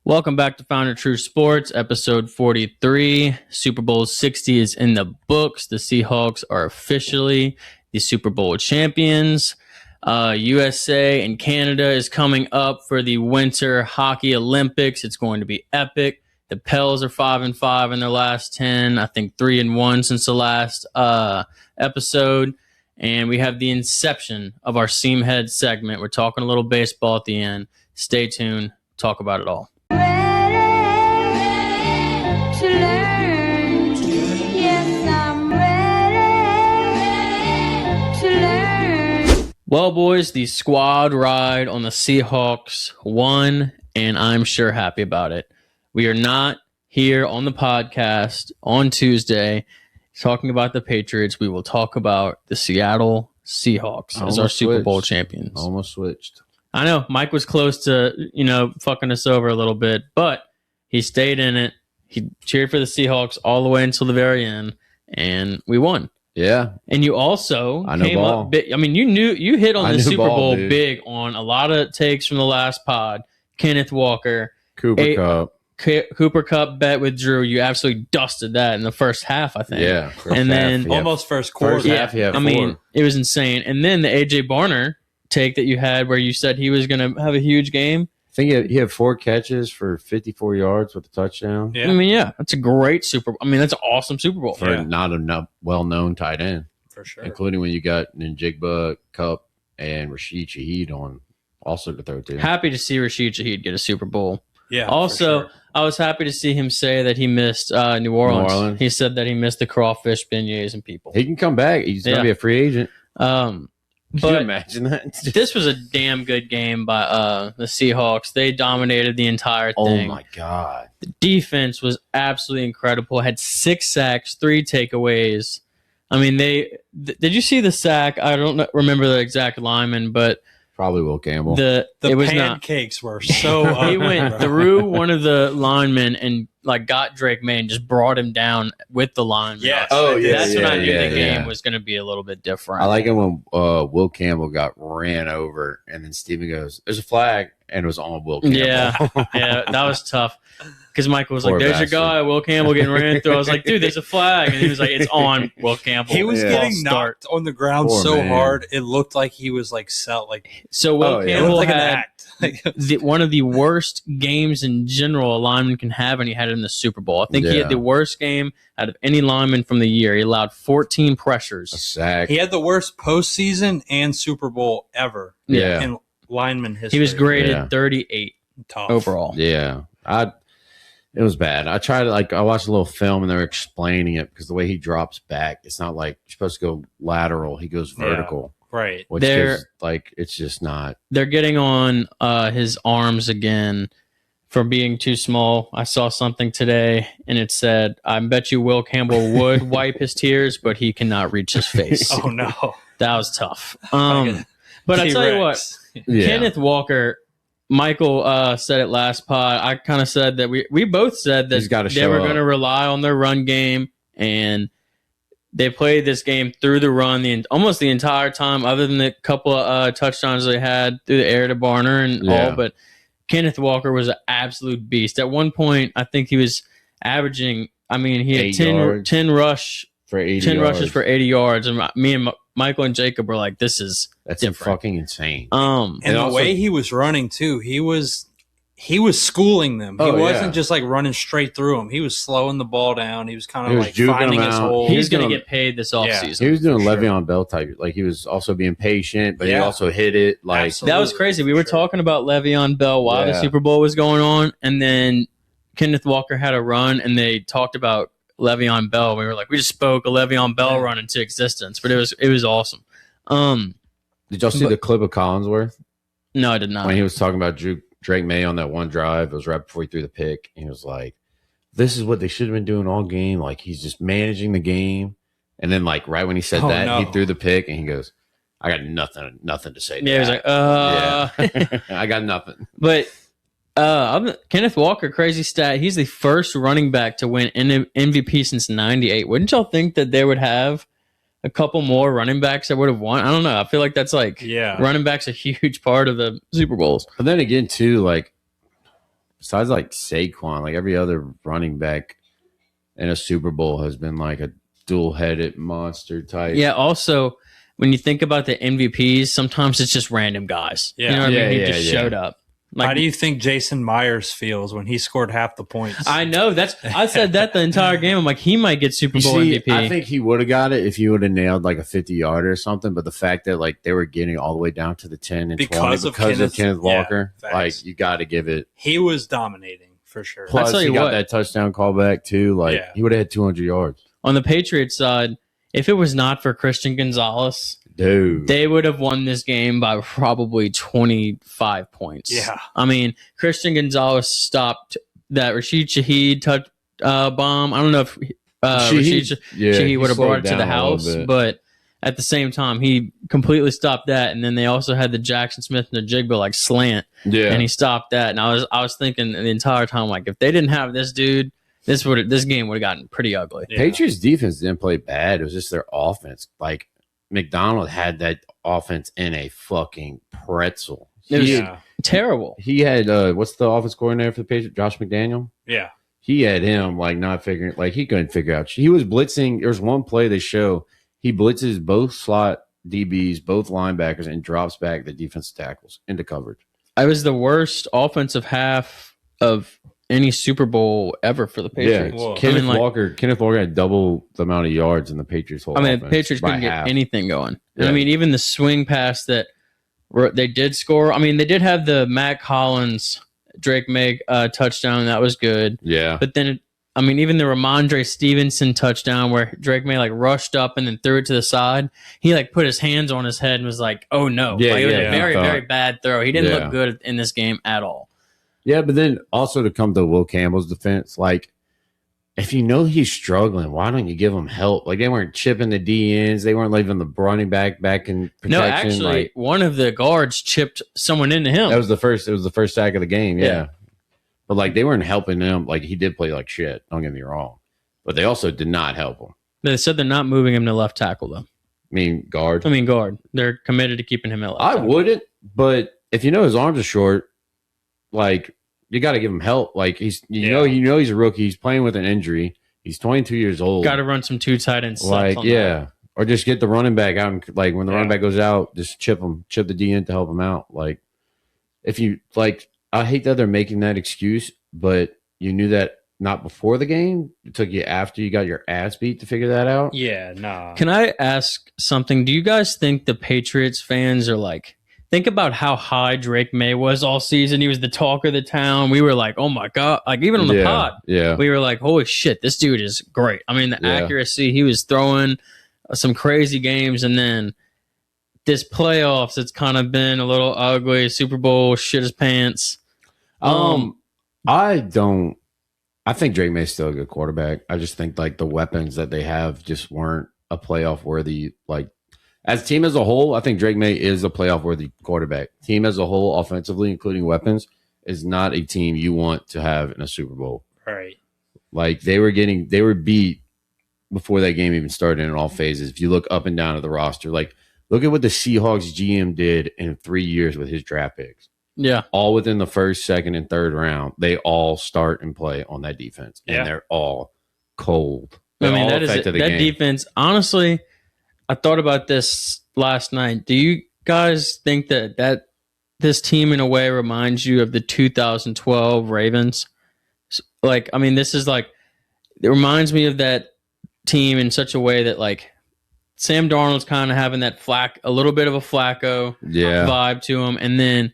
Welcome back to Founder True Sports, episode 43. Super Bowl 60 is in the books. The Seahawks are officially the Super Bowl champions. USA and Canada is coming up for the Winter Hockey Olympics. It's going to be epic. The Pels are 5-5 in their last 10. I think 3-1 since the last episode. And we have the inception of our Seamhead segment. We're talking a little baseball at the end. Stay tuned. Talk about it all. Well, boys, the squad ride on the Seahawks won, and I'm sure happy about it. We are not here on the podcast on Tuesday talking about the Patriots. We will talk about the Seattle Seahawks as our Super Bowl champions. Almost switched. I know Mike was close to, fucking us over a little bit, but he stayed in it. He cheered for the Seahawks all the way until the very end, and we won. Yeah. And you also came up big. I mean, you hit on the Super Bowl big on a lot of takes from the last pod. Kenneth Walker, Cooper Kupp bet with Drew. You absolutely dusted that in the first half, I think. Yeah. And then almost first quarter. I mean, it was insane. And then the AJ Barner take that you had where you said he was going to have a huge game. I think he had 4 catches for 54 yards with a touchdown. Yeah. I mean, that's a great that's an awesome Super Bowl. For not a well-known tight end. For sure. Including when you got Njigba, Kupp, and Rashid Shaheed on also to throw to. Happy to see Rashid Shaheed get a Super Bowl. Yeah. Also, sure. I was happy to see him say that he missed New Orleans. He said that he missed the crawfish, beignets, and people. He can come back. He's going to be a free agent. Can you imagine that? This was a damn good game by the Seahawks. They dominated the entire thing. Oh, my God. The defense was absolutely incredible. Had 6 sacks, 3 takeaways. I mean, did you see the sack? I don't remember the exact lineman, but probably Will Campbell. The pancakes were so he went through one of the linemen and got Drake May and just brought him down with the lineman. Yes. That's when I knew the game was going to be a little bit different. I like it when Will Campbell got ran over and then Steven goes, "There's a flag," and it was on Will Campbell. Yeah, that was tough. Because Michael was like, "There's your guy, Will Campbell, getting ran through." I was like, "Dude, there's a flag," and he was like, "It's on Will Campbell." He was getting knocked on the ground hard, it looked like he was So Will Campbell had one of the worst games in general a lineman can have, and he had it in the Super Bowl. I think he had the worst game out of any lineman from the year. He allowed 14 pressures. A sack. He had the worst postseason and Super Bowl ever. Yeah. In lineman history. He was graded 38 overall. Yeah. It was bad. I tried to I watched a little film and they were explaining it because the way he drops back, it's not like you're supposed to go lateral. He goes vertical. Yeah, right. Which is it's just not. They're getting on his arms again for being too small. I saw something today and it said, "I bet you Will Campbell would wipe his tears, but he cannot reach his face." Oh no. That was tough. But I tell you what, Kenneth Walker, Michael said it last pod. I kind of said that we both said that they were going to rely on their run game, and they played this game through the run almost the entire time, other than the couple of touchdowns they had through the air to Barner and all. But Kenneth Walker was an absolute beast. At one point, I think he was averaging. I mean, he had 10 rushes for 80 yards, and me and Michael and Jacob were like, "That's different. Fucking insane." And the way he was running too, he was schooling them. He wasn't just running straight through them. He was slowing the ball down. He was kind of finding his hole. He's going to get paid this offseason. He was doing Le'Veon Bell type. He was also being patient, but he also hit it. That was crazy. We were talking about Le'Veon Bell while the Super Bowl was going on, and then Kenneth Walker had a run, and they talked about Le'Veon Bell. We were like, we just spoke a Le'Veon Bell run into existence, but it was awesome. Did y'all see the clip of Collinsworth? No, I did not. When he was talking about Drake May on that one drive, it was right before he threw the pick. And he was like, "This is what they should have been doing all game. He's just managing the game." And then right when he said he threw the pick, and he goes, "I got nothing to say." He was like, I got nothing. But Kenneth Walker, crazy stat. He's the first running back to win MVP since '98. Wouldn't y'all think that they would have a couple more running backs that would have won? I don't know. I feel like that's running back's a huge part of the Super Bowls. But then again, too, besides like Saquon, like every other running back in a Super Bowl has been like a dual-headed monster type. Yeah. Also, when you think about the MVPs, sometimes it's just random guys. Yeah. You know what I mean? He just showed up. Like, how do you think Jason Myers feels when he scored half the points? I know. I said that the entire game. I'm like, he might get Super Bowl MVP. I think he would have got it if he would have nailed like a 50-yarder or something. But the fact that like they were getting all the way down to the 10 and 20 because of Kenneth Walker, like you got to give it. He was dominating for sure. Plus, he got that touchdown callback too. Like he would have had 200 yards. On the Patriots side, if it was not for Christian Gonzalez, dude, they would have won this game by probably 25 points. Yeah. I mean, Christian Gonzalez stopped that Rashid Shaheed bomb. I don't know if Rashid Shaheed would have brought it to the house, but at the same time, he completely stopped that. And then they also had the Jackson Smith and the Jigba like slant. Yeah. And he stopped that. And I was thinking the entire time, like, if they didn't have this dude, this game would have gotten pretty ugly. Yeah. Patriots defense didn't play bad. It was just their offense. Like, McDonald had that offense in a fucking pretzel. It was terrible. He had what's the offense coordinator for the Patriots? Josh McDaniel. Yeah, he had him like not figuring, like he couldn't figure out. He was blitzing. There was one play they show he blitzes both slot DBs, both linebackers, and drops back the defensive tackles into coverage. I was the worst offensive half of any Super Bowl ever for the Patriots. Yeah. Kenneth Walker had double the amount of yards in the Patriots whole offense. The Patriots couldn't get anything going. Yeah. And I mean, even the swing pass that they did score. I mean, they did have the Matt Collins, Drake May touchdown. That was good. Yeah. But then, even the Ramondre Stevenson touchdown where Drake May like rushed up and then threw it to the side. He like put his hands on his head and was like, oh no. Yeah, it was a very, very bad throw. He didn't look good in this game at all. Yeah, but then also to come to Will Campbell's defense, like, if you know he's struggling, why don't you give him help? Like, they weren't chipping the DNs. They weren't leaving the running back in protection. No, actually, one of the guards chipped someone into him. It was the first sack of the game, yeah. But, like, they weren't helping him. Like, he did play like shit, don't get me wrong. But they also did not help him. They said they're not moving him to left tackle, though. Guard? Guard. They're committed to keeping him at left tackle. I wouldn't, but if you know his arms are short, like, you got to give him help. Like, he's know he's a rookie. He's playing with an injury. He's 22 years old. Got to run some two tight ends. Like, yeah. Or just get the running back out. And, like, when the running back goes out, just chip the DN to help him out. Like, if you, like, I hate that they're making that excuse, but you knew that not before the game. It took you after you got your ass beat to figure that out. Yeah, nah. Can I ask something? Do you guys think the Patriots fans are like, think about how high Drake May was all season. He was the talk of the town. We were like, oh my God. Like, even on the pod, we were like, holy shit, this dude is great. I mean, the accuracy, he was throwing some crazy games. And then this playoffs, it's kind of been a little ugly. Super Bowl, shit his pants. I think Drake May's still a good quarterback. I just think like the weapons that they have just weren't a playoff worthy, like, as a team as a whole, I think Drake May is a playoff-worthy quarterback. Team as a whole, offensively, including weapons, is not a team you want to have in a Super Bowl. Right. Like, they were beat before that game even started in all phases. If you look up and down at the roster, like, look at what the Seahawks GM did in 3 years with his draft picks. Yeah. All within the first, second, and third round. They all start and play on that defense. And they're all cold. That defense, honestly, I thought about this last night. Do you guys think that this team in a way reminds you of the 2012 Ravens? Like, this is like, it reminds me of that team in such a way that like Sam Darnold's kind of having that a little bit of a Flacco vibe to him. And then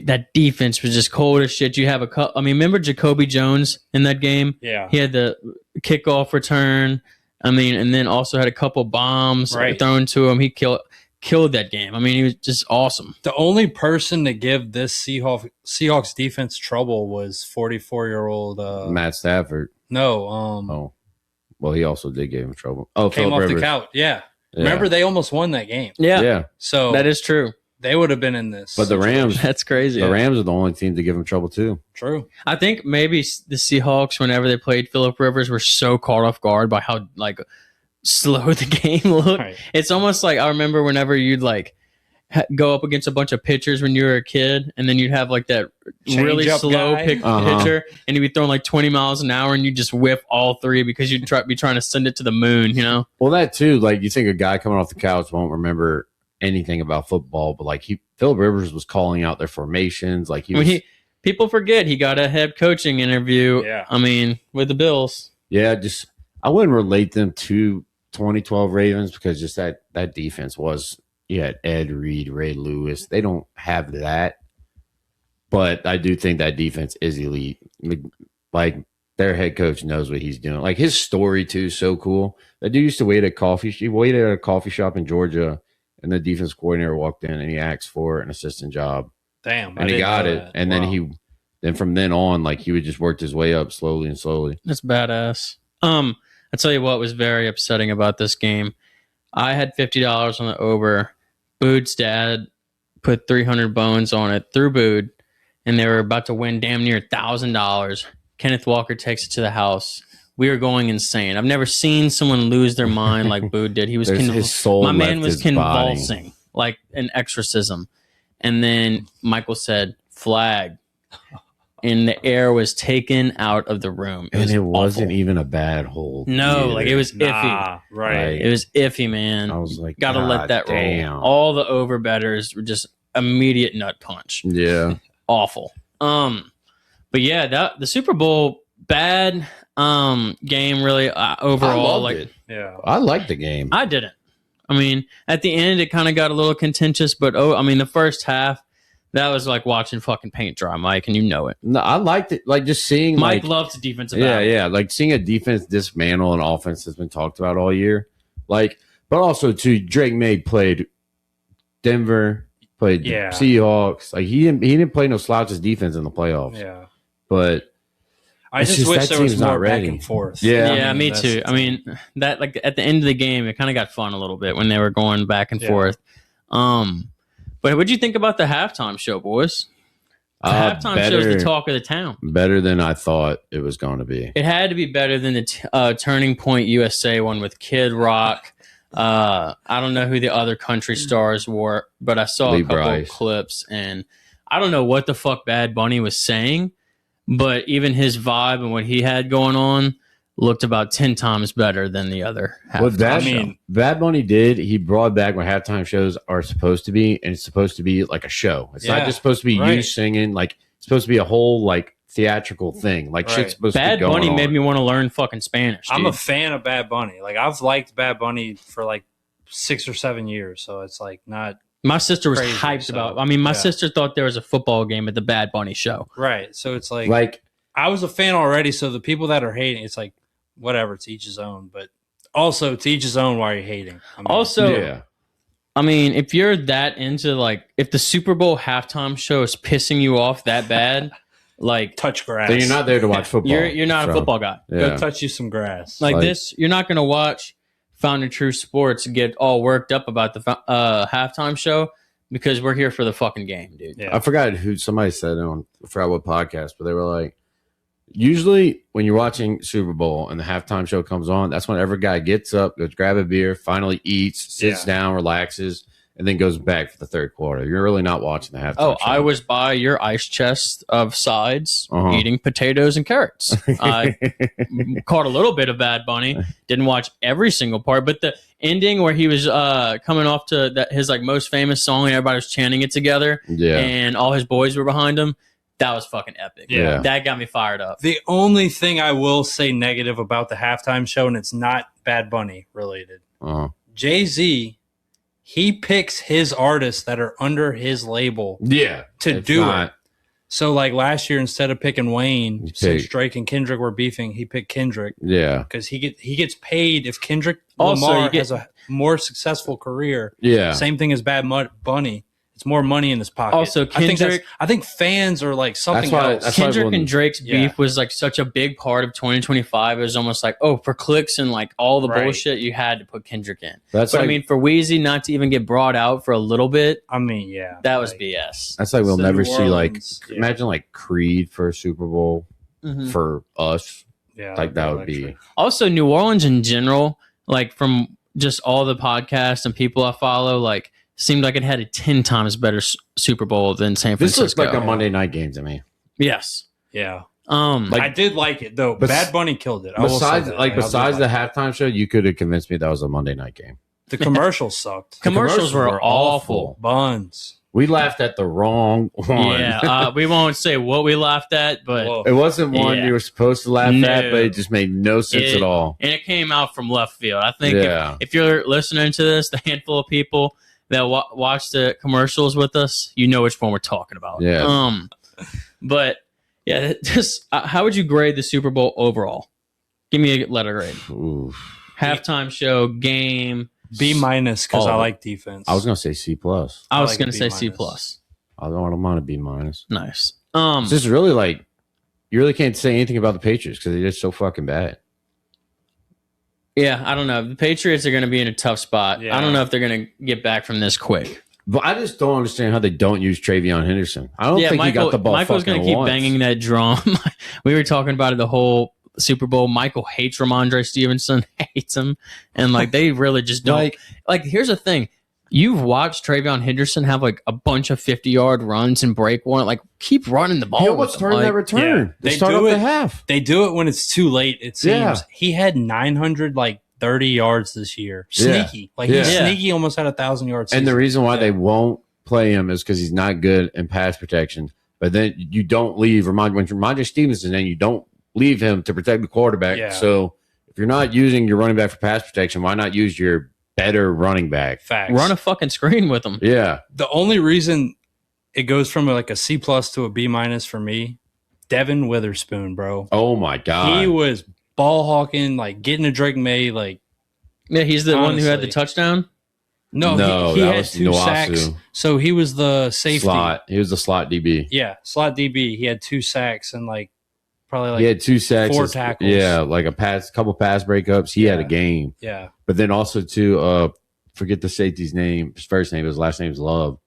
that defense was just cold as shit. You have remember Jacoby Jones in that game? Yeah. He had the kickoff return. And then also had a couple bombs thrown to him. He killed that game. He was just awesome. The only person to give this Seahawks defense trouble was 44-year-old Matt Stafford. No. Well, he also did give him trouble. Oh, came off the couch. Yeah. Remember, they almost won that game. Yeah. So that is true. They would have been in this. But the Rams, that's crazy. The Rams are the only team to give him trouble too. True. I think maybe the Seahawks, whenever they played Phillip Rivers, were so caught off guard by how like slow the game looked. Right. It's almost like I remember whenever you'd like go up against a bunch of pitchers when you were a kid, and then you'd have like that really slow pitcher, and you'd be throwing like 20 miles an hour, and you just whiff all three because you'd be trying to send it to the moon, you know? Well, that too, like you think a guy coming off the couch won't remember anything about football, but like Phillip Rivers was calling out their formations, like people forget he got a head coaching interview. Yeah. I mean, with the Bills. Yeah, I wouldn't relate them to 2012 Ravens because just that defense was. You had Ed Reed, Ray Lewis. They don't have that, but I do think that defense is elite. Like their head coach knows what he's doing. Like his story too is so cool. That dude used to wait at He waited at a coffee shop in Georgia, and the defense coordinator walked in and he asked for an assistant job. Damn, and he got it. And then from then on, like he would just work his way up slowly and slowly. That's badass. I tell you what was very upsetting about this game. I had $50 on the over. Bood's dad put 300 bones on it through Bood, and they were about to win damn near $1,000. Kenneth Walker takes it to the house. We were going insane. I've never seen someone lose their mind like Bood did. He was his soul. My man was convulsing body. like an exorcism. And then Michael said, "Flag." And the air was taken out of the room. It wasn't even a bad hold. No, like it was iffy. Right. It was iffy, man. I was like, gotta let that roll. All the over bettors were just immediate nut punch. Yeah. Awful. But yeah, the Super Bowl bad game really overall. Yeah. I liked the game. I didn't. I mean, at the end it kind of got a little contentious, but the first half. That was like watching fucking paint dry, Mike, and you know it. No, I liked it. Like just seeing Mike loves defensive battle. Yeah. Like seeing a defense dismantle an offense has been talked about all year. Like, but also too, Drake May played Denver, played Seahawks. Like he didn't play no slouches defense in the playoffs. Yeah. But I just wish there was more back and forth. Yeah, me too. I mean, that like at the end of the game, it kind of got fun a little bit when they were going back and forth. But what'd you think about the halftime show, boys? The halftime show is the talk of the town. Better than I thought it was going to be. It had to be better than the Turning Point USA one with Kid Rock. I don't know who the other country stars were, but I saw a couple of clips, and I don't know what the fuck Bad Bunny was saying, but even his vibe and what he had going on looked about 10 times better than the other halftime show. Bad Bunny did. He brought back what halftime shows are supposed to be, and it's supposed to be like a show. It's not just supposed to be you singing. Like it's supposed to be a whole like theatrical thing. Like shit's supposed to be going on. Bad Bunny made me want to learn fucking Spanish. Dude. I'm a fan of Bad Bunny. Like I've liked Bad Bunny for like 6 or 7 years, so it's like not. My sister was hyped about. I mean, my sister thought there was a football game at the Bad Bunny show. Right. So it's like I was a fan already. So the people that are hating, it's like. Whatever, to each his own, but also to each his own while you're hating. I mean, if you're that into like, if the Super Bowl halftime show is pissing you off that bad, like touch grass, then you're not there to watch football. You're not a football guy. Go touch you some grass. Like this, you're not going to watch Fountain True Sports get all worked up about the halftime show because we're here for the fucking game, dude. Yeah. I forgot who somebody said on I forgot what podcast, but they were like. Usually when you're watching Super Bowl and the halftime show comes on, that's when every guy gets up, goes grab a beer, finally eats, sits down, relaxes, and then goes back for the third quarter. You're really not watching the halftime show. I was by your ice chest of sides eating potatoes and carrots. I caught a little bit of Bad Bunny. Didn't watch every single part, but the ending where he was coming off to his like most famous song and everybody was chanting it together and all his boys were behind him. That was fucking epic. Yeah. That got me fired up. The only thing I will say negative about the halftime show, and it's not Bad Bunny related, Jay-Z, he picks his artists that are under his label to do it. So, like last year, instead of picking Wayne, since Drake and Kendrick were beefing, he picked Kendrick. Yeah. Because he gets paid if Kendrick Lamar has a more successful career. Yeah. Same thing as Bad Bunny. It's more money in his pocket. Also, Kendrick, I think fans are like something else. Kendrick and Drake's beef was like such a big part of 2025. It was almost like, for clicks and like all the bullshit, you had to put Kendrick in. But I mean, for Wheezy not to even get brought out for a little bit, I mean, that was BS. That's like we'll never see like imagine like Creed for a Super Bowl for us. Yeah, like that would be. Also, New Orleans in general, like from just all the podcasts and people I follow, like. seemed like it had a 10 times better Super Bowl than San Francisco. This looks like a Monday night game to me. Yes. Yeah. Like, I did like it though. Bad Bunny killed it. Besides the halftime show, you could have convinced me that was a Monday night game. The commercials sucked. Commercials were awful. Buns. We laughed at the wrong one. Yeah, we won't say what we laughed at, but it wasn't one you were supposed to laugh at, but it just made no sense at all. And it came out from left field. I think if you're listening to this, the handful of people that watch the commercials with us, you know which one we're talking about. Yeah. But yeah, just how would you grade the Super Bowl overall? Give me a letter grade. Oof. Halftime show, game. B- because I like defense. I was gonna say C+. I was gonna say C+. I don't want a B-. Nice. This is really like you really can't say anything about the Patriots because they're just so fucking bad. Yeah, I don't know. The Patriots are going to be in a tough spot. Yeah. I don't know if they're going to get back from this quick. But I just don't understand how they don't use Travion Henderson. I don't think he got the ball. Michael's going to keep banging that drum. We were talking about it the whole Super Bowl. Michael hates Ramondre Stevenson, hates him, and like they really just don't. Like here's the thing: you've watched Travion Henderson have like a bunch of 50-yard runs and break one. Like keep running the ball. He almost turned that return. Yeah, they start up the half. They do it when it's too late. It seems he had 930 yards this year. Sneaky, he's sneaky. Almost had 1,000 yards. And the reason why they won't play him is because he's not good in pass protection. But then you don't leave Ramondre Stevenson, and you don't leave him to protect the quarterback. Yeah. So if you're not using your running back for pass protection, why not use your better running back? Facts. Run a fucking screen with him. Yeah. The only reason it goes from like a C+ to a B- for me, Devin Witherspoon, bro. Oh my God. He was ball hawking, like getting to Drake May, like he's the one who had the touchdown. No, he had 2 sacks. So he was the safety. Slot. He was the slot DB. Yeah, slot DB. He had 2 sacks and probably he had 2 sacks, 4 tackles. Yeah, like couple pass breakups. He had a game. Yeah, but then also too, forget the safety's name. His first name, his last name is Love.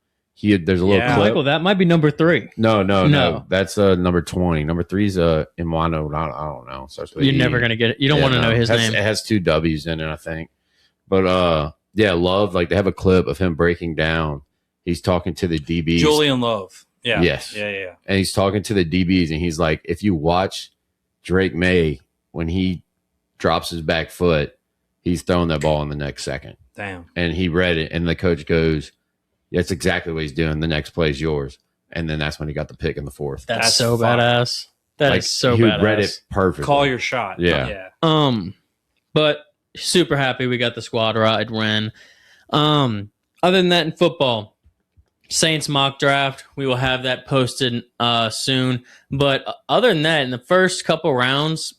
There's a little clip. Michael, that might be number 3. No. That's number 20. Number 3 is Imano. I don't know. You're never gonna get it. You don't want to know his name. It has 2 W's in it, I think. But Love. Like they have a clip of him breaking down. He's talking to the DBs. Julian Love. Yeah. Yes. Yeah. And he's talking to the DBs, and he's like, if you watch Drake May when he drops his back foot, he's throwing that ball in the next second. Damn. And he read it, and the coach goes, that's exactly what he's doing. The next play is yours. And then that's when he got the pick in the 4th. That's so badass. That is so badass. He read it perfectly. Call your shot. Yeah. But super happy we got the squad ride win. Other than that, in football, Saints mock draft, we will have that posted soon. But other than that, in the first couple rounds,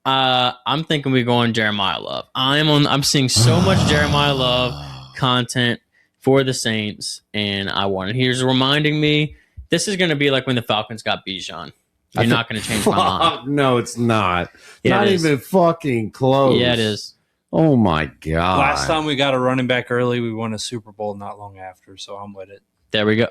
I'm thinking we're going Jeremiah Love. I'm seeing so much Jeremiah Love content for the Saints, and I want it. Here's reminding me, this is going to be like when the Falcons got Bijan. You're not going to change my mind. No, it's not. Yeah, not even fucking close. Yeah, it is. Oh my God. Last time we got a running back early, we won a Super Bowl not long after, so I'm with it. There we go.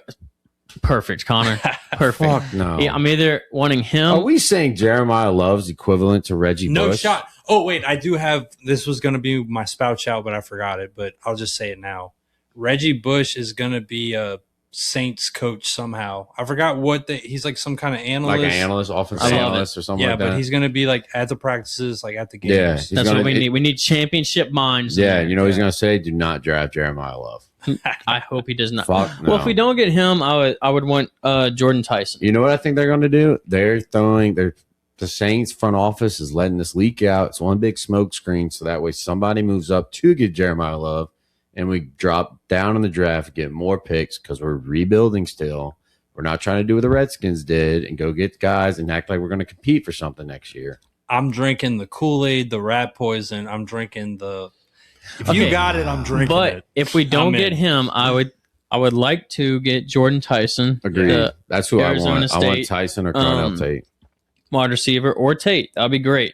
Perfect, Connor. Perfect. Fuck no. Yeah, I'm either wanting him. Are we saying Jeremiah Love's equivalent to Reggie Bush? No shot. Oh, wait, I do have, this was going to be my spout shout, but I forgot it, but I'll just say it now. Reggie Bush is going to be a Saints coach somehow. I forgot he's like some kind of analyst. Like an analyst, offensive analyst or something like that. Yeah, but he's going to be like at the practices, like at the games. Yeah, that's what we need. We need championship minds. Yeah, you know what he's going to say? Do not draft Jeremiah Love. I hope he does not. Fuck no. Well, if we don't get him, I would want Jordan Tyson. You know what I think they're going to do? The Saints front office is letting this leak out. It's one big smoke screen, so that way somebody moves up to get Jeremiah Love. And we drop down in the draft, get more picks because we're rebuilding still. We're not trying to do what the Redskins did and go get guys and act like we're going to compete for something next year. I'm drinking the Kool-Aid, the rat poison. I'm drinking the. If you got it, I'm drinking but it. If we don't get him, I would like to get Jordan Tyson. Agreed. That's who Arizona I want. I want Tyson or Connell Tate. Wide receiver or Tate. That'd be great.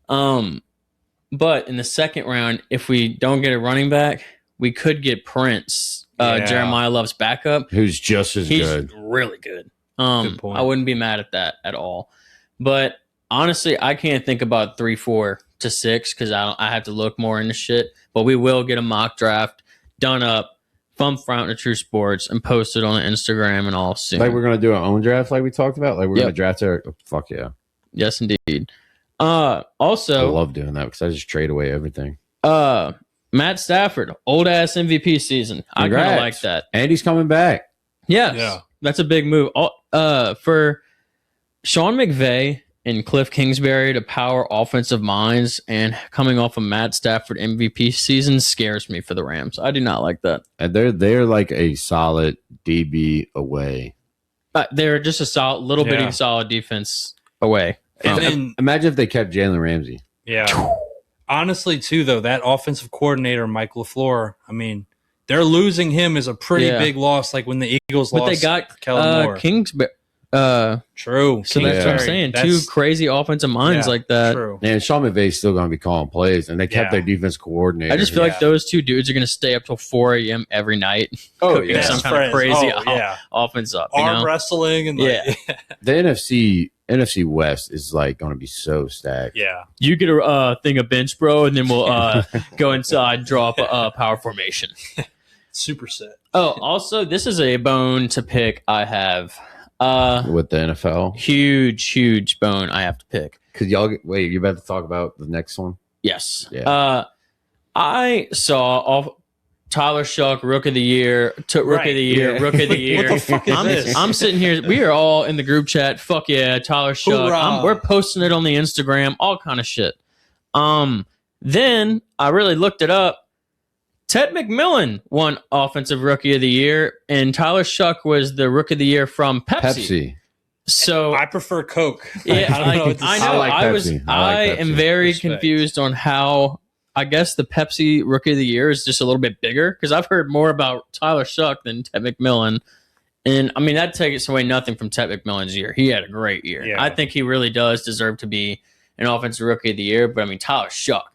But in the second round, if we don't get a running back, we could get Prince, Jeremiah Love's backup. Who's just as good. He's really good. Good point. I wouldn't be mad at that at all. But honestly, I can't think about 3, 4 to 6 because I have to look more into shit. But we will get a mock draft done up from Fountain of True Sports and post it on Instagram and all soon. Like we're gonna do our own draft, like we talked about. Like we're gonna draft our. Fuck yeah. Yes, indeed. Also, I love doing that because I just trade away everything. Matt Stafford, old ass MVP season. Congrats. I kind of like that. And he's coming back. Yes. Yeah. That's a big move. For Sean McVay and Cliff Kingsbury to power offensive minds and coming off a Matt Stafford MVP season scares me for the Rams. I do not like that. And they're like a solid DB away. They're just a solid, little bitty solid defense away. And then, imagine if they kept Jalen Ramsey. Yeah. Honestly, too, though, that offensive coordinator, Mike LaFleur, I mean, they're losing him is a pretty big loss, like when the Eagles lost. But they got Kellen Moore. Kingsbury. True. So that's what I'm saying. Two crazy offensive minds like that. True. And Sean McVay's still going to be calling plays, and they kept their defense coordinator. I just feel like those two dudes are going to stay up till 4 a.m. every night. Oh, yeah. Some kind of crazy offense up. Arm wrestling. And the NFC West is like going to be so stacked. Yeah. You get a thing of bench, bro, and then we'll go inside, draw up a power formation. Super set. Oh, also, this is a bone to pick I have. With the NFL? Huge bone I have to pick. Because wait, you're about to talk about the next one? Yes. Yeah. I saw Tyler Shuck, Rookie of the Year, Rookie of the Year, Rookie of the Year. What the fuck is this? I'm sitting here. We are all in the group chat. Fuck yeah, Tyler Shuck. We're posting it on the Instagram, all kind of shit. Then I really looked it up. Ted McMillan won Offensive Rookie of the Year, and Tyler Shuck was the Rookie of the Year from Pepsi. So I prefer Coke. Yeah, I know. I am very confused on how. I guess the Pepsi Rookie of the Year is just a little bit bigger because I've heard more about Tyler Shuck than Ted McMillan. And I mean, that takes away nothing from Ted McMillan's year. He had a great year. Yeah. I think he really does deserve to be an Offensive Rookie of the Year. But I mean, Tyler Shuck,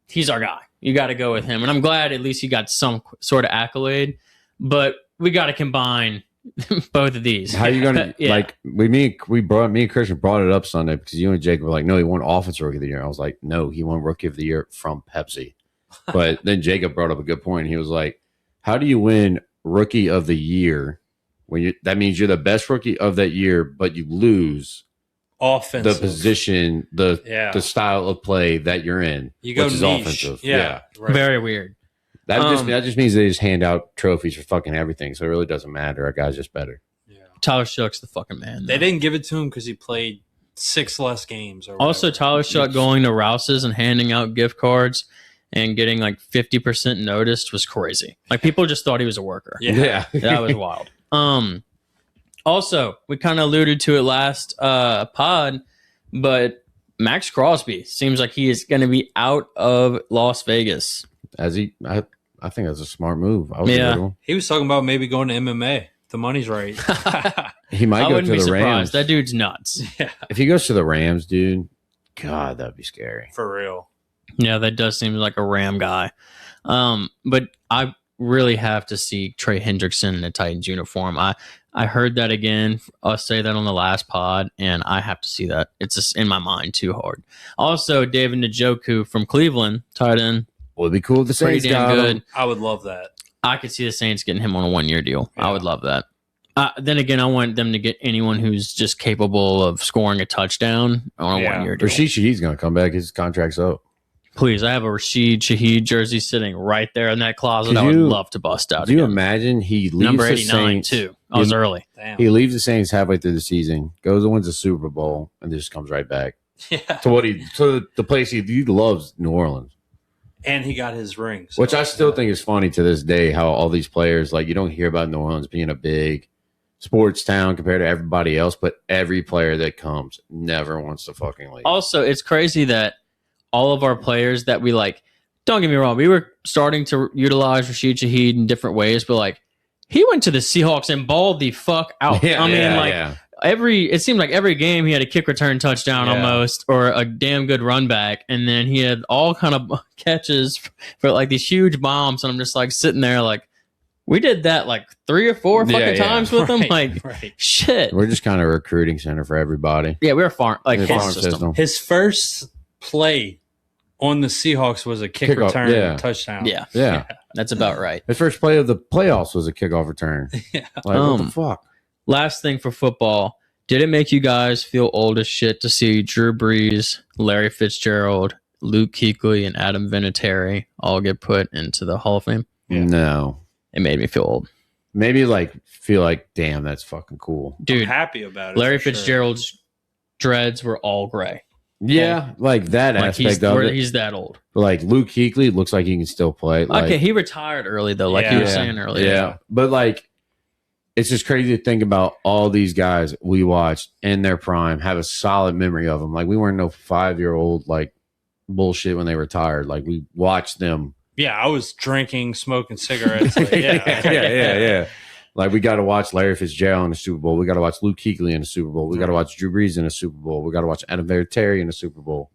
he's our guy. You got to go with him. And I'm glad at least he got some sort of accolade. But we got to combine both of these. How are you going to, like, me and Christian brought it up Sunday because you and Jake were like, no, he won Offensive Rookie of the Year. I was like, no, he won Rookie of the Year from Pepsi. But then Jacob brought up a good point. He was like, how do you win Rookie of the Year when that means you're the best rookie of that year, but you lose offensive, the position, the style of play that you're in, you go which is niche. Offensive. Yeah. Right. Very weird. That just means they just hand out trophies for fucking everything, so it really doesn't matter. Our guy's just better. Yeah. Tyler Shuck's the fucking man. They didn't give it to him because he played 6 less games. Or also, Tyler Shuck going to Rouse's and handing out gift cards and getting like 50% noticed was crazy. Like people just thought he was a worker. Yeah. That was wild. Also, we kind of alluded to it last pod, but Max Crosby seems like he is going to be out of Las Vegas. I think that's a smart move. He was talking about maybe going to MMA. The money's right. He might go to the Rams. That dude's nuts. Yeah. If he goes to the Rams, dude, God, that'd be scary. For real. Yeah, that does seem like a Ram guy. But I really have to see Trey Hendrickson in a Titans uniform. I heard that again. I'll say that on the last pod, and I have to see that. It's just in my mind too hard. Also, David Njoku from Cleveland, tight end. Would be cool if the Saints got him. I would love that. I could see the Saints getting him on a 1-year deal. Yeah. I would love that. Then again, I want them to get anyone who's just capable of scoring a touchdown on a 1-year deal. Rashid Shaheed's going to come back. His contract's up. Please, I have a Rashid Shaheed jersey sitting right there in that closet. I would love to bust out. Do you imagine he leaves number 89 the Saints, too? I was early. Damn. He leaves the Saints halfway through the season, goes and wins the Super Bowl, and just comes right back. Yeah. To the place he loves, New Orleans. And he got his ring. So, which I still think is funny to this day, how all these players, like, you don't hear about New Orleans being a big sports town compared to everybody else, but every player that comes never wants to fucking leave. Also, it's crazy that all of our players that we like, don't get me wrong, we were starting to utilize Rashid Shaheed in different ways, but like, he went to the Seahawks and balled the fuck out. It seemed like every game he had a kick return touchdown almost, or a damn good run back, and then he had all kind of catches for like these huge bombs, and I'm just like sitting there like, we did that like 3 or 4 fucking times with him. Like, shit. We're just kind of a recruiting center for everybody. Yeah, we're a farm system. His first play on the Seahawks was a kick return touchdown. Yeah. That's about right. His first play of the playoffs was a kickoff return. Yeah. Like, what the fuck? Last thing for football. Did it make you guys feel old as shit to see Drew Brees, Larry Fitzgerald, Luke Kuechly, and Adam Vinatieri all get put into the Hall of Fame? Yeah. No. It made me feel old. Maybe feel like, damn, that's fucking cool. Dude, I'm happy about it. Larry Fitzgerald's dreads were all gray. Yeah, that aspect of it. He's that old. But Luke Kuechly looks like he can still play. Okay, he retired early though, like you were saying earlier. Yeah, but it's just crazy to think about all these guys we watched in their prime, have a solid memory of them. We weren't no 5-year-old bullshit when they retired. We watched them. Yeah, I was drinking, smoking cigarettes. Yeah. We got to watch Larry Fitzgerald in the Super Bowl. We got to watch Luke Kuechly in the Super Bowl. We got to watch Drew Brees in the Super Bowl. We got to watch Adam Vinatieri in the Super Bowl.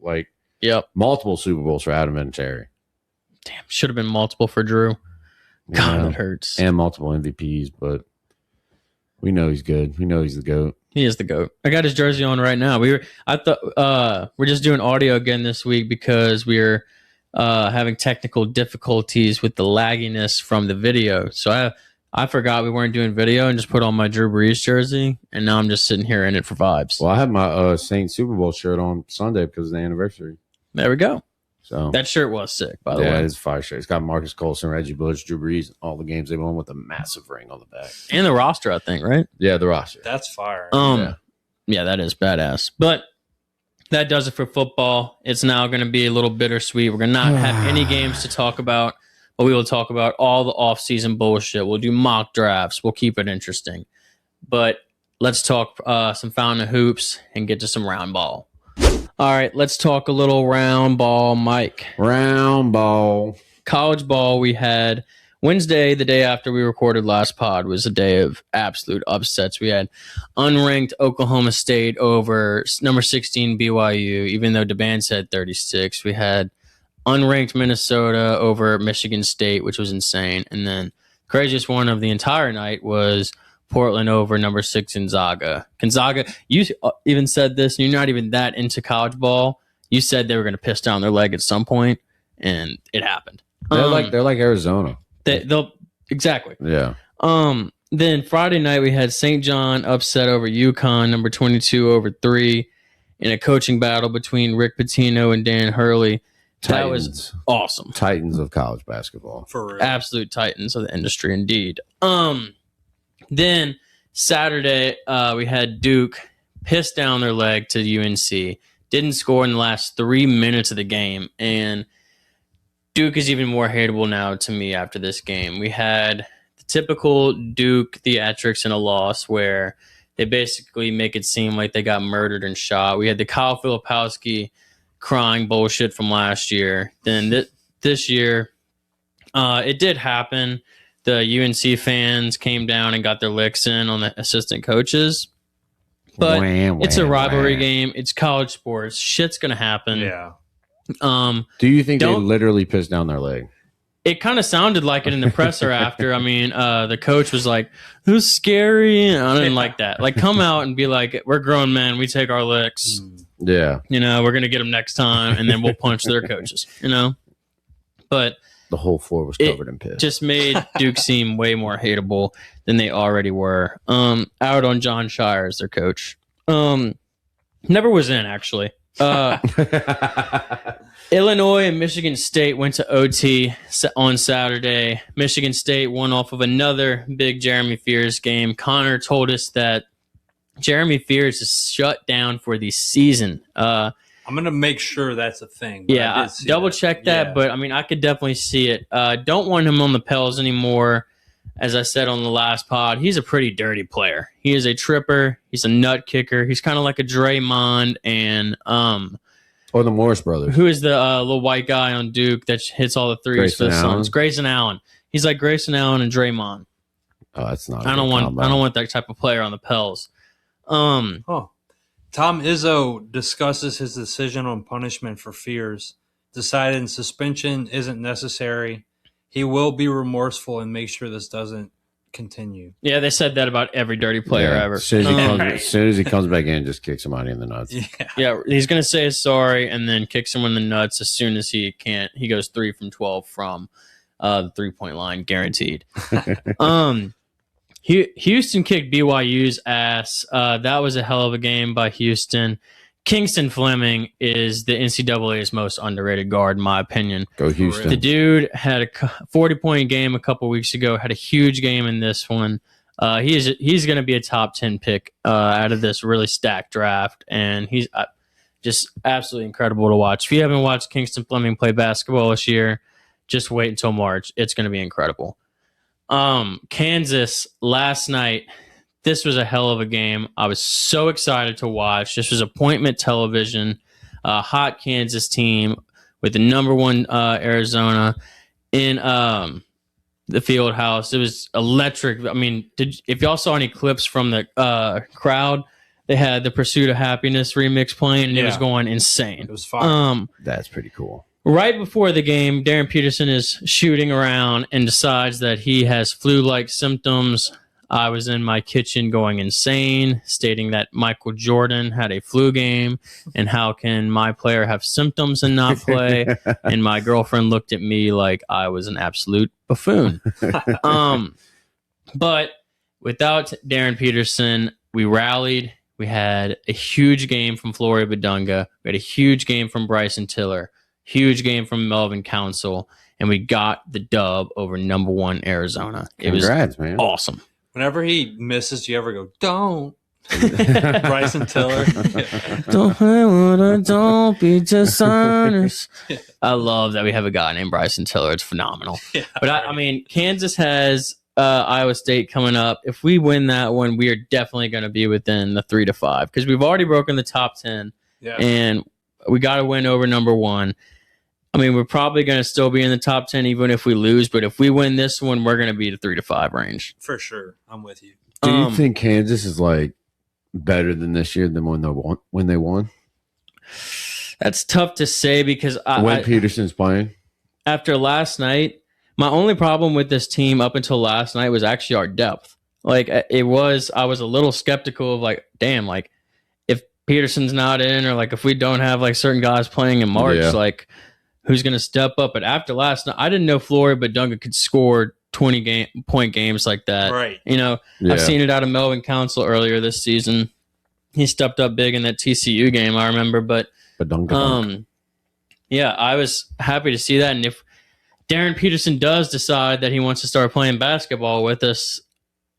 Multiple Super Bowls for Adam Vinatieri. Damn, should have been multiple for Drew. God, that hurts. And multiple MVPs, but we know he's good. We know he's the GOAT. He is the GOAT. I got his jersey on right now. We're just doing audio again this week because we're having technical difficulties with the lagginess from the video. So I forgot we weren't doing video and just put on my Drew Brees jersey, and now I'm just sitting here in it for vibes. Well, I have my Saints Super Bowl shirt on Sunday because of the anniversary. There we go. So that shirt was sick, by the way. Yeah, it's a fire shirt. It's got Marcus Colson, Reggie Bush, Drew Brees, all the games they won with a massive ring on the back. And the roster, I think, right? Yeah, the roster. That's fire. Yeah, that is badass. But that does it for football. It's now going to be a little bittersweet. We're going to not have any games to talk about, but we will talk about all the off-season bullshit. We'll do mock drafts. We'll keep it interesting. But let's talk some Fountain of Hoops and get to some round ball. All right, let's talk a little round ball, Mike. Round ball. College ball, we had Wednesday, the day after we recorded last pod, was a day of absolute upsets. We had unranked Oklahoma State over number 16 BYU, even though DeBan said 36. We had unranked Minnesota over Michigan State, which was insane. And then craziest one of the entire night was Portland over number 6 Gonzaga. Gonzaga, you even said this, and you're not even that into college ball. You said they were going to piss down their leg at some point, and it happened. They're like Arizona. They'll exactly. Yeah. Then Friday night we had St. John upset over UConn, number 22 over 3, in a coaching battle between Rick Pitino and Dan Hurley. That was awesome. Titans of college basketball. For real. Absolute titans of the industry, indeed. Then Saturday, we had Duke piss down their leg to UNC. Didn't score in the last 3 minutes of the game. And Duke is even more hateable now to me after this game. We had the typical Duke theatrics in a loss where they basically make it seem like they got murdered and shot. We had the Kyle Filipowski crying bullshit from last year. Then this year, it did happen. The UNC fans came down and got their licks in on the assistant coaches. But it's a rivalry game. It's college sports. Shit's going to happen. Yeah. Do you think they literally pissed down their leg? It kind of sounded like it in the presser after. I mean, the coach was like, "Who's scary?" And I didn't like that. Come out and be like, "We're grown men. We take our licks." Yeah. We're going to get them next time, and then we'll punch their coaches, But the whole floor was covered in piss. Just made Duke seem way more hateable than they already were. Out on John Shire as their coach. Never was in, actually. Illinois and Michigan State went to OT on Saturday. Michigan State won off of another big Jeremy Fears game. Connor told us that Jeremy Fears is shut down for the season. I'm going to make sure that's a thing. Yeah, double check that, but I mean, I could definitely see it. Don't want him on the Pels anymore. As I said on the last pod, he's a pretty dirty player. He is a tripper. He's a nut kicker. He's kind of like a Draymond and or the Morris brothers. Who is the little white guy on Duke that hits all the threes for the Suns? Grayson Allen. He's like Grayson Allen and Draymond. Oh, that's not. I don't want that type of player on the Pels. Tom Izzo discusses his decision on punishment for Fears. Decided suspension isn't necessary. He will be remorseful and make sure this doesn't continue. Yeah, they said that about every dirty player ever. As soon as he comes back in, just kick somebody in the nuts. Yeah, he's going to say sorry and then kick someone in the nuts as soon as he can't. He goes 3 from 12 from the 3-point line guaranteed. Houston kicked BYU's ass. That was a hell of a game by Houston. Kingston Fleming is the NCAA's most underrated guard, in my opinion. Go Houston. The dude had a 40-point game a couple weeks ago, had a huge game in this one. He's going to be a top 10 pick out of this really stacked draft, and he's just absolutely incredible to watch. If you haven't watched Kingston Fleming play basketball this year, just wait until March. It's going to be incredible. Kansas last night, this was a hell of a game. I was so excited to watch. This was appointment television. Hot Kansas team with the number one Arizona in the field house. It was electric. I mean, if y'all saw any clips from the crowd, they had the Pursuit of Happiness remix playing, and it was going insane. It was fun. That's pretty cool. Right before the game, Darren Peterson is shooting around and decides that he has flu-like symptoms. I was in my kitchen going insane, stating that Michael Jordan had a flu game, and how can my player have symptoms and not play? And my girlfriend looked at me like I was an absolute buffoon. But without Darren Peterson, we rallied. We had a huge game from Flory Badunga. We had a huge game from Bryson Tiller. Huge game from Melvin Council. And we got the dub over number one Arizona. Congrats, man. Awesome. Whenever he misses, you ever go, don't. Bryson Tiller. Don't be dishonest. I love that we have a guy named Bryson Tiller. It's phenomenal. Yeah, but I mean, Kansas has Iowa State coming up. If we win that one, we are definitely going to be within the 3 to 5 because we've already broken the top 10. Yeah. And we got to win over number one. I mean, we're probably going to still be in the top 10 even if we lose, but if we win this one, we're going to be the 3 to 5 range. For sure. I'm with you. Do you think Kansas is like better than this year than when they won? That's tough to say because when Peterson's playing. After last night, my only problem with this team up until last night was actually our depth. Like I was a little skeptical of like, damn, like if Peterson's not in or like if we don't have like certain guys playing in March, like who's going to step up? But after last night, I didn't know Flory Badunga could score 20-point games like that. Right. You know, I've seen it out of Melvin Council earlier this season. He stepped up big in that TCU game, I remember. But yeah, I was happy to see that. And if Darren Peterson does decide that he wants to start playing basketball with us,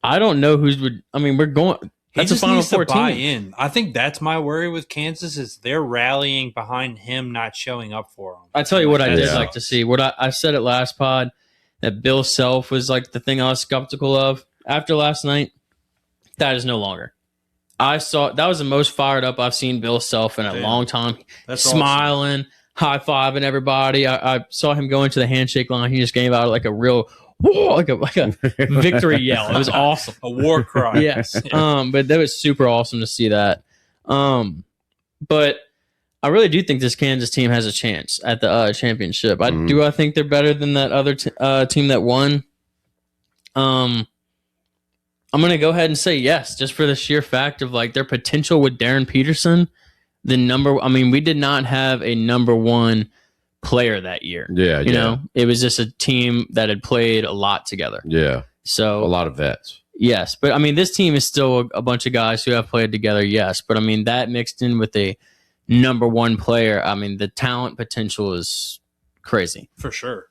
I don't know we're going. That's a Final Four team. Buy in. I think that's my worry with Kansas is they're rallying behind him not showing up for him. I tell you what I did like to see. What I said it last pod, that Bill Self was like the thing I was skeptical of. After last night, that is no longer. I saw that was the most fired up I've seen Bill Self in a long time. That's smiling, awesome. High-fiving everybody. I saw him go into the handshake line. He just gave out like a real like a victory yell. It was awesome. A war cry. Yes. But that was super awesome to see that. But I really do think this Kansas team has a chance at the championship. I think they're better than that other team that won. I'm going to go ahead and say yes, just for the sheer fact of like their potential with Darren Peterson. We did not have a number one player that year. You know, it was just a team that had played a lot together. Yeah. So a lot of vets. Yes. But I mean, this team is still a bunch of guys who have played together. Yes. But I mean, that mixed in with a number one player, I mean, the talent potential is crazy. For sure.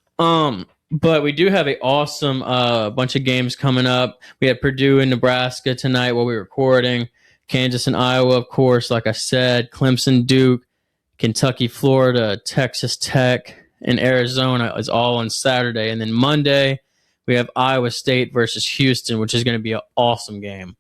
But we do have an awesome bunch of games coming up. We had Purdue and Nebraska tonight while we were recording. Kansas and Iowa, of course, like I said. Clemson, Duke, Kentucky, Florida, Texas Tech, and Arizona is all on Saturday. And then Monday, we have Iowa State versus Houston, which is going to be an awesome game.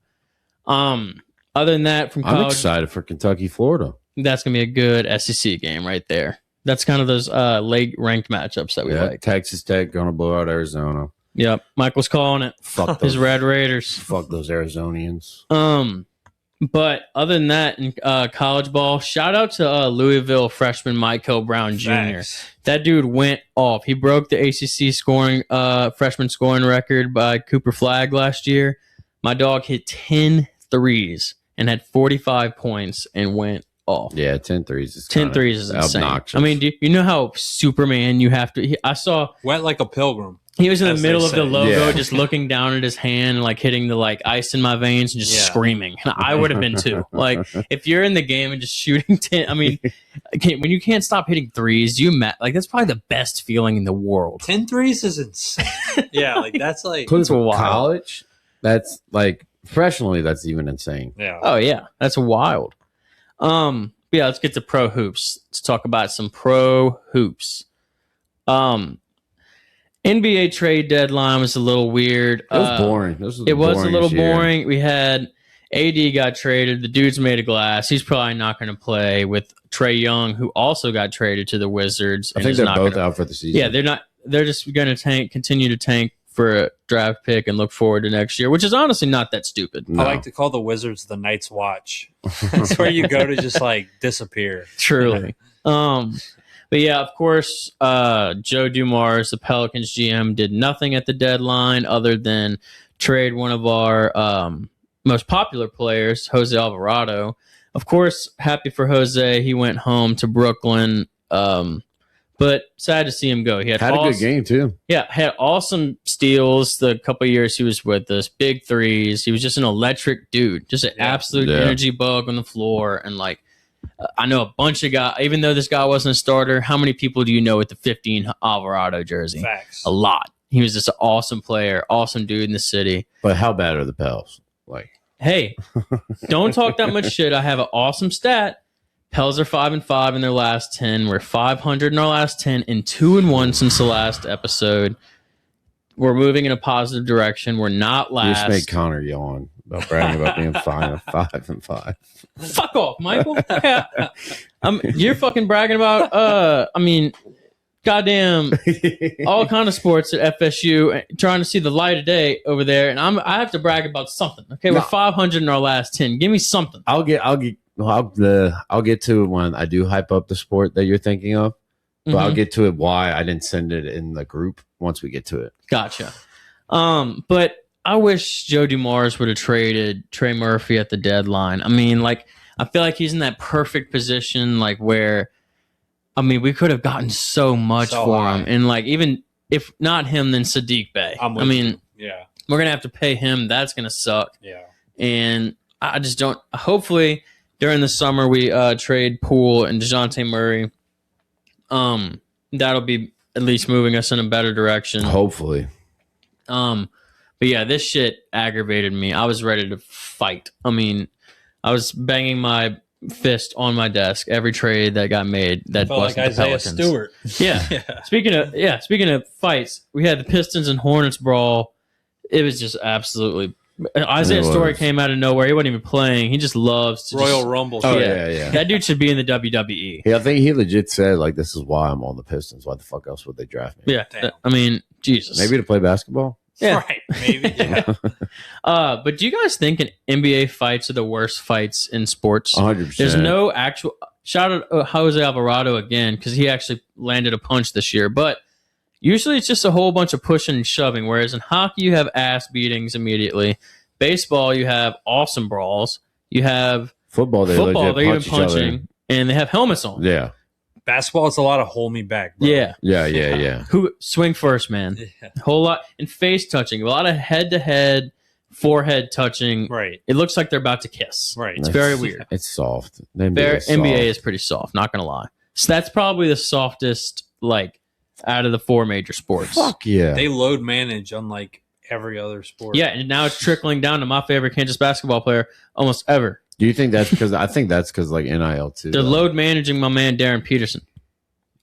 Other than that, from college, I'm excited for Kentucky, Florida. That's going to be a good SEC game right there. That's kind of those late ranked matchups that we like. Texas Tech going to blow out Arizona. Yep. Michael's calling it. Fuck his Red Raiders. Fuck those Arizonians. But other than that, in college ball, shout out to Louisville freshman Michael Brown Jr. Thanks. That dude went off. He broke the ACC scoring freshman scoring record by Cooper Flagg last year. My dog hit 10 threes and had 45 points and went off. Yeah, 10 threes is 10 threes is insane. Obnoxious. I mean, do you know how Superman you have to? I saw wet like a pilgrim. He was in the middle of the logo, just looking down at his hand, like hitting the like ice in my veins and just screaming. And I would have been too. Like if you're in the game and just shooting 10, I mean, when you can't stop hitting threes, like that's probably the best feeling in the world. 10 threes is insane. Yeah, like that's like that's college. That's like professionally, that's even insane. Yeah. Oh yeah, that's wild. Yeah, let's get to pro hoops. Let's talk about some pro hoops. NBA trade deadline was a little weird. It was boring. It was a little boring. We had AD got traded. The dude's made of glass. He's probably not going to play with Trae Young, who also got traded to the Wizards. I think they're both out for the season. Yeah, they're not. They're just going to continue to tank for a draft pick and look forward to next year, which is honestly not that stupid. No. I like to call the Wizards the Night's Watch. That's where you go to just like disappear. Truly. But yeah, of course, Joe Dumars, the Pelicans GM, did nothing at the deadline other than trade one of our most popular players, Jose Alvarado. Of course, happy for Jose. He went home to Brooklyn, but sad to see him go. He had a good game, too. Yeah, had awesome steals the couple of years he was with us, big threes. He was just an electric dude, just an absolute energy bug on the floor, and like, I know a bunch of guys, even though this guy wasn't a starter, how many people do you know with the 15 Alvarado jersey? Facts. A lot. He was just an awesome player, awesome dude in the city. But how bad are the Pels? Like, hey, don't talk that much shit. I have an awesome stat. Pels are 5-5 in their last 10. We're 500 in our last 10 and 2-1 since the last episode. We're moving in a positive direction. We're not last. You just made Connor yawn about bragging about being 5-5. Fuck off, Michael. You're fucking bragging about, goddamn, all kind of sports at FSU, trying to see the light of day over there, and I have to brag about something. Okay, we're 500 in our last 10. Give me something. I'll get to it when I do hype up the sport that you're thinking of, but I'll get to it why I didn't send it in the group once we get to it. Gotcha. But I wish Joe Dumars would have traded Trey Murphy at the deadline. I mean, like, I feel like he's in that perfect position, like where, I mean, we could have gotten so much for him, and like even if not him, then Sadiq Bey. We're gonna have to pay him. That's gonna suck. Yeah, and I just don't. Hopefully, during the summer we trade Poole and DeJounte Murray. That'll be at least moving us in a better direction. Hopefully. But yeah, this shit aggravated me. I was ready to fight. I mean, I was banging my fist on my desk every trade that got made. That wasn't like the Isaiah Pelicans. Stewart. Yeah. Speaking of fights, we had the Pistons and Hornets brawl. It was just absolutely. Isaiah Stewart came out of nowhere. He wasn't even playing. He just loves to Royal Rumble. Oh yeah. That dude should be in the WWE. Yeah, I think he legit said like, "This is why I'm on the Pistons. Why the fuck else would they draft me?" Yeah, I mean, Jesus. Maybe to play basketball. Yeah, right. Maybe. Yeah. But do you guys think NBA fights are the worst fights in sports? 100%. There's no actual. Shout out Jose Alvarado again because he actually landed a punch this year, but. Usually it's just a whole bunch of pushing and shoving, whereas in hockey you have ass beatings immediately. Baseball, you have awesome brawls. You have football, they're even punching, and they have helmets on. Yeah. Basketball, it's a lot of hold me back, bro. Yeah. Who swing first, man? Yeah. Whole lot and face touching, a lot of head to head, forehead touching. Right. It looks like they're about to kiss. Right. It's very weird. It's soft. NBA is pretty soft. Not gonna lie. So that's probably the softest, like. Out of the four major sports. Fuck yeah. They load manage unlike every other sport. Yeah, and now it's trickling down to my favorite Kansas basketball player almost ever. Do you think that's because I think that's because like NIL too? They're load managing my man Darren Peterson.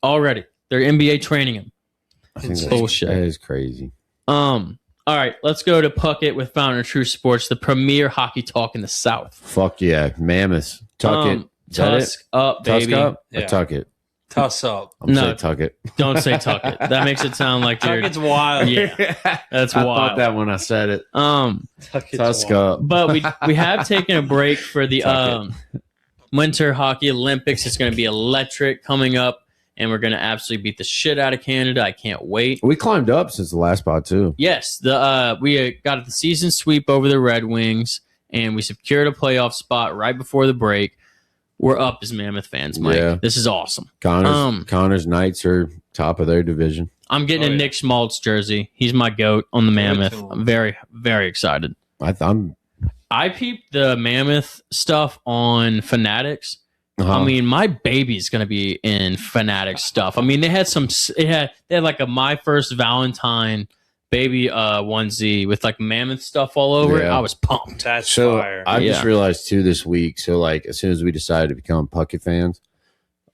Already. They're NBA training him. I think that's bullshit. That is crazy. All right, let's go to Puckett with Fountain of True Sports, the premier hockey talk in the South. Fuck yeah. Mammoth. Tuck it. Tusk up, baby. Tusk up? Yeah. Or tuck it. Tuss up. I'm saying tuck it. Don't say tuck it. That makes it sound like you're. Tuck it's wild. Yeah, that's wild. I thought that when I said it. Tusk up. But we have taken a break for the Winter Hockey Olympics. It's going to be electric coming up, and we're going to absolutely beat the shit out of Canada. I can't wait. We climbed up since the last spot too. Yes, we got the season sweep over the Red Wings, and we secured a playoff spot right before the break. We're up as Mammoth fans, Mike. Yeah. This is awesome. Connor's Knights are top of their division. I'm getting a Nick Schmaltz jersey. He's my GOAT on the Mammoth. I'm very, very excited. I peeped the Mammoth stuff on Fanatics. I mean, my baby's gonna be in Fanatics stuff. I mean, they had like a My First Valentine baby onesie with like Mammoth stuff all over it. I was pumped. That's fire. I just realized too this week. So like as soon as we decided to become Puckett fans,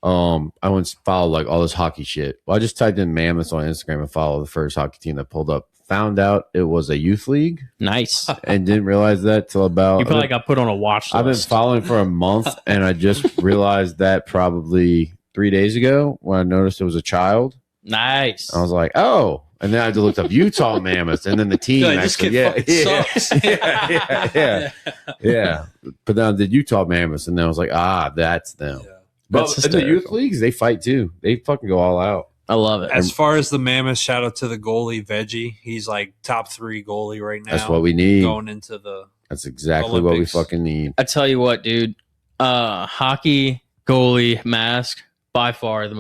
I went to follow like all this hockey shit. Well, I just typed in Mammoths on Instagram and followed the first hockey team that pulled up. Found out it was a youth league. Nice. And didn't realize that till about... You probably got put on a watch list. I've been following for a month, and I just realized that probably 3 days ago when I noticed it was a child. Nice. I was like, oh. And then I looked up Utah Mammoths, and then the team actually... Yeah. But then I did Utah Mammoths, and then I was like, that's them. Yeah. But in the youth leagues, they fight too. They fucking go all out. I love it. As far as the Mammoths, shout out to the goalie, Veggie. He's like top 3 goalie right now. That's what we need. Going into the That's exactly Olympics. What we fucking need. I tell you what, dude. Hockey goalie mask, by far one of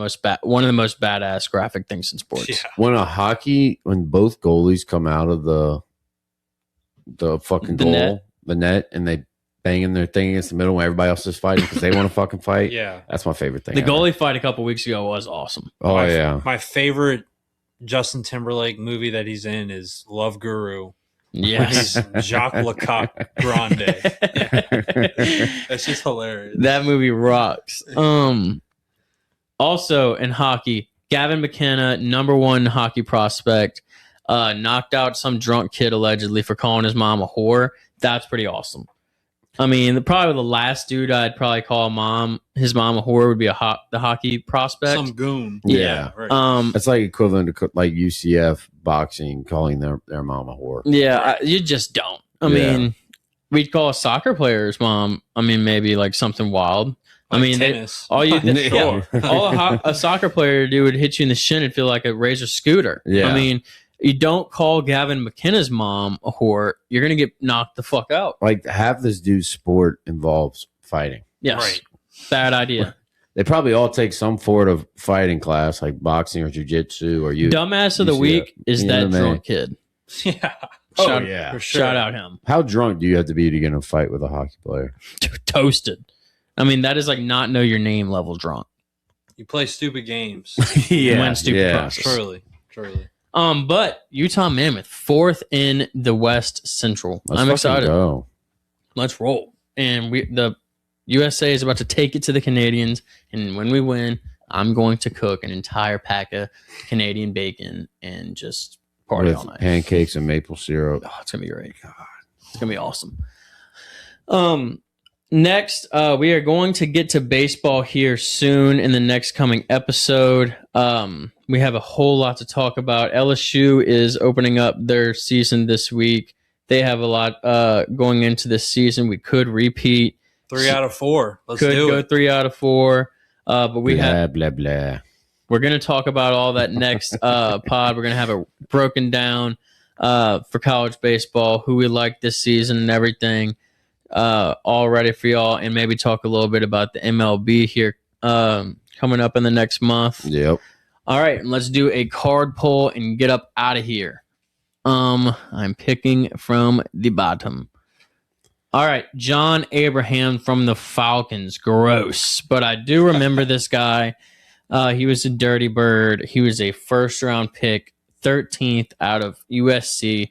the most badass graphic things in sports. Yeah. When both goalies come out of the fucking goal, the net, and they banging their thing against the middle when everybody else is fighting because they want to fucking fight. Yeah. That's my favorite thing. The goalie fight a couple weeks ago was awesome. Oh, yeah. My favorite Justin Timberlake movie that he's in is Love Guru. Yes. Jacques Lecoq Grande. Yeah. That's just hilarious. That movie rocks. Also in hockey, Gavin McKenna, #1 hockey prospect, knocked out some drunk kid allegedly for calling his mom a whore. That's pretty awesome. I mean, probably the last dude I'd probably call his mom a whore would be the hockey prospect. Some goon. Yeah. Right. It's like equivalent to like UCF boxing calling their mom a whore. Yeah, you just don't. I mean, we'd call a soccer player's mom, maybe like something wild. Like tennis. A soccer player do would hit you in the shin and feel like a Razor scooter. Yeah. I mean, you don't call Gavin McKenna's mom a whore, you're going to get knocked the fuck out. Like, half this dude's sport involves fighting. Yes. Right. Bad idea. They probably all take some sort of fighting class, like boxing or jiu-jitsu or you. Dumbass of the week is that drunk kid. Yeah. Shout out him. How drunk do you have to be to get in a fight with a hockey player? Toasted. I mean, that is like not know your name level drunk. You play stupid games. Win stupid process. Truly. But Utah Mammoth, 4th in the West Central. I'm excited. Go. Let's roll. And the USA is about to take it to the Canadians. And when we win, I'm going to cook an entire pack of Canadian bacon and just party all night. Pancakes and maple syrup. Oh, it's gonna be great. God, it's gonna be awesome. Next, we are going to get to baseball here soon in the next coming episode. We have a whole lot to talk about. LSU is opening up their season this week. They have a lot going into this season. We could repeat 3 out of 4. Let's do it. Could go 3 out of 4. But we have blah blah. We're going to talk about all that next pod. We're going to have it broken down for college baseball, who we like this season and everything. All ready for y'all, and maybe talk a little bit about the MLB here coming up in the next month. Yep. All right, let's do a card pull and get up out of here. I'm picking from the bottom. All right, John Abraham from the Falcons. Gross, but I do remember this guy. He was a dirty bird. He was a first-round pick, 13th out of USC.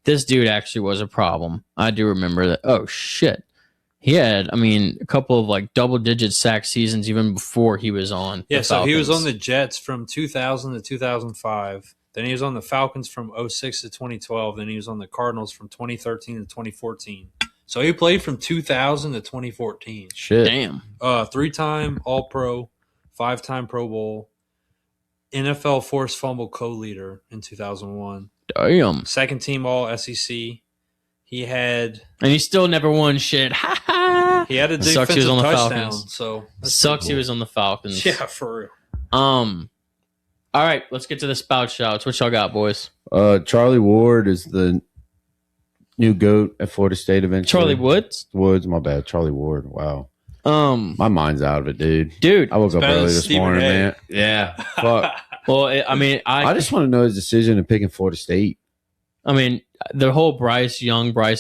This dude actually was a problem. I do remember that. Oh, shit. He had, a couple of like double-digit sack seasons even before he was on the so he was on the Jets from 2000 to 2005. Then he was on the Falcons from 06 to 2012. Then he was on the Cardinals from 2013 to 2014. So he played from 2000 to 2014. Shit. Damn. 3-time All-Pro, 5-time Pro Bowl, NFL forced fumble co-leader in 2001. Damn. Second team All SEC. He had, and he still never won shit. Ha ha. He had a defensive he was on the touchdown. Falcons. So sucks cool. He was on the Falcons. Yeah, for real. All right, let's get to the spout shouts. What y'all got, boys? Charlie Ward is the new GOAT at Florida State eventually. Charlie Woods? Woods, my bad. Charlie Ward. Wow. My mind's out of it, dude. Dude, I woke up early this morning, man. Yeah, fuck. Well, I just want to know his decision in picking Florida State. I mean, the whole Bryce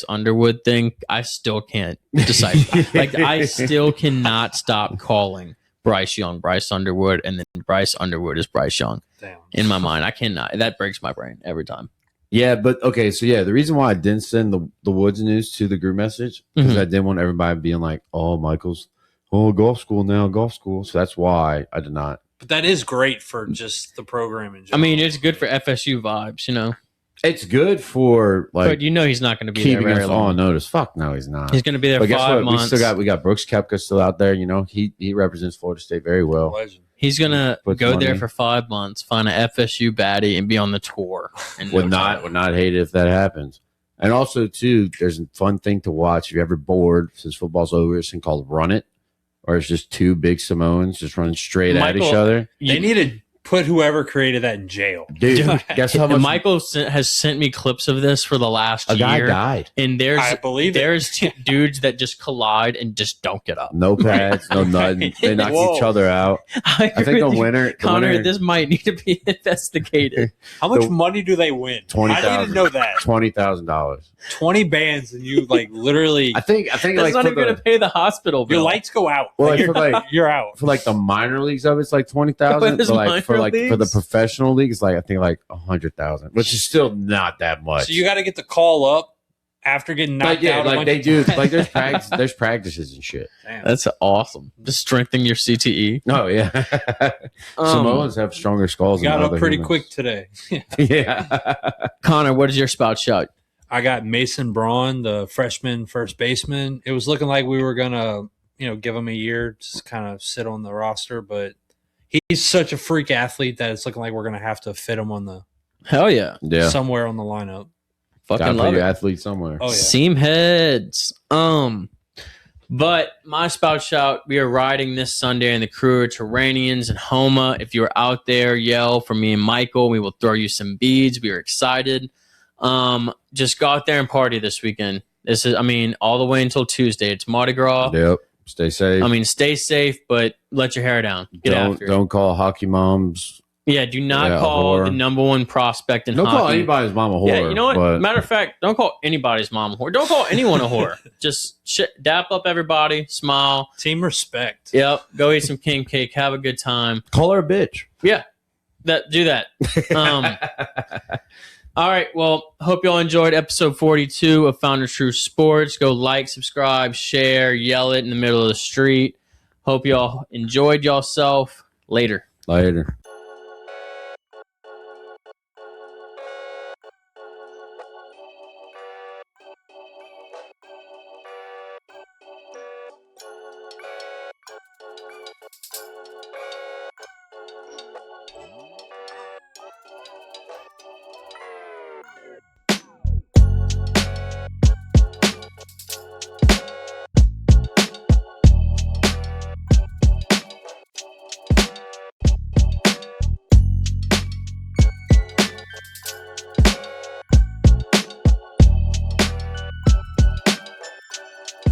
Underwood thing, I still can't decide. Like, I still cannot stop calling Bryce Young Bryce Underwood, and then Bryce Underwood is Bryce Young. Damn. In my mind, I cannot. That breaks my brain every time. Yeah, but okay, so yeah, the reason why I didn't send the Woods news to the group message because I didn't want everybody being like, "Oh, Michael's golf school now, golf school." So that's why I did not. But that is great for just the program in general. I mean, it's good for FSU vibes, you know. It's good for but he's not going to be keeping there us on notice. Fuck no, he's not. He's going to be there for 5 months. We got Brooks Koepka still out there. You know, he represents Florida State very well. Legend. He's going to go there for 5 months, find an FSU baddie, and be on the tour. Would not hate it if that happens. And also, too, there's a fun thing to watch. If you're ever bored, since football's over, it's thing called Run It, or it's just two big Samoans just running straight at each other. They need to put whoever created that in jail. Dude, guess how much? Michael has sent me clips of this for the last year. A guy died. And there's two dudes that just collide and just don't get up. No pads, no nothing. They knock each other out. I think the winner... Connor, this might need to be investigated. How much money do they win? $20,000. I need to know that. $20,000. 20 bands and you literally... I think that's not even going to pay the hospital bill. Your lights go out. Well, you're out. For the minor leagues of it's like $20,000. For the professional league, it's I think $100,000, which is still not that much. So you got to get the call up after getting knocked out. They do. There's practices and shit. Damn. That's awesome. Just strengthening your CTE. Oh yeah. Samoans have stronger skulls. Got up pretty quick today. Yeah. Connor, what is your spout shout? I got Mason Braun, the freshman first baseman. It was looking like we were gonna, give him a year, just kind of sit on the roster, but he's such a freak athlete that it's looking like we're gonna have to fit him on the somewhere on the lineup. Fucking love it. Athlete somewhere. Oh yeah. Seam heads. But my spout shout, we are riding this Sunday in the Crew Terranians in Homa. If you're out there, yell for me and Michael. We will throw you some beads. We are excited. Just go out there and party this weekend. This is, all the way until Tuesday. It's Mardi Gras. Yep. Stay safe. Stay safe, but let your hair down. Don't call hockey moms. Yeah, do not call the number one prospect in hockey. Don't call anybody's mom a whore. Yeah, you know what? Matter of fact, don't call anybody's mom a whore. Don't call anyone a whore. Just dap up everybody, smile. Team respect. Yep. Go eat some king cake. Have a good time. Call her a bitch. Yeah. Do that. All right. Well, hope y'all enjoyed episode 42 of Founder True Sports. Go like, subscribe, share, yell it in the middle of the street. Hope y'all enjoyed yourself. Later.